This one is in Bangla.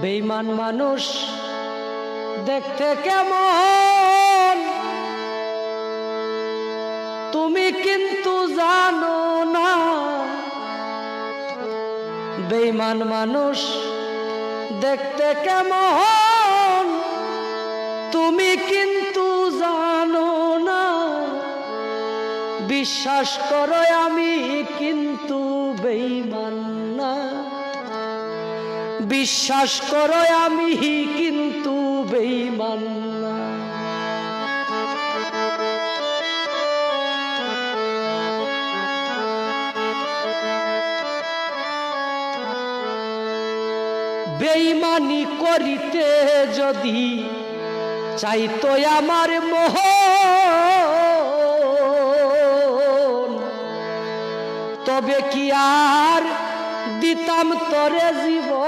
বেঈমান মানুষ দেখতে কেমন তুমি কিন্তু জানো না। বেঈমান মানুষ দেখতে কেমন তুমি কিন্তু জানো না। বিশ্বাস করো আমি কিন্তু বেঈমান না। বিশ্বাস করো আমি কিন্তু বেঈমান না। বেঈমানি করিতে যদি চাইতো আমার মোহন, তবে কি আর দিতাম তোরে জীবন।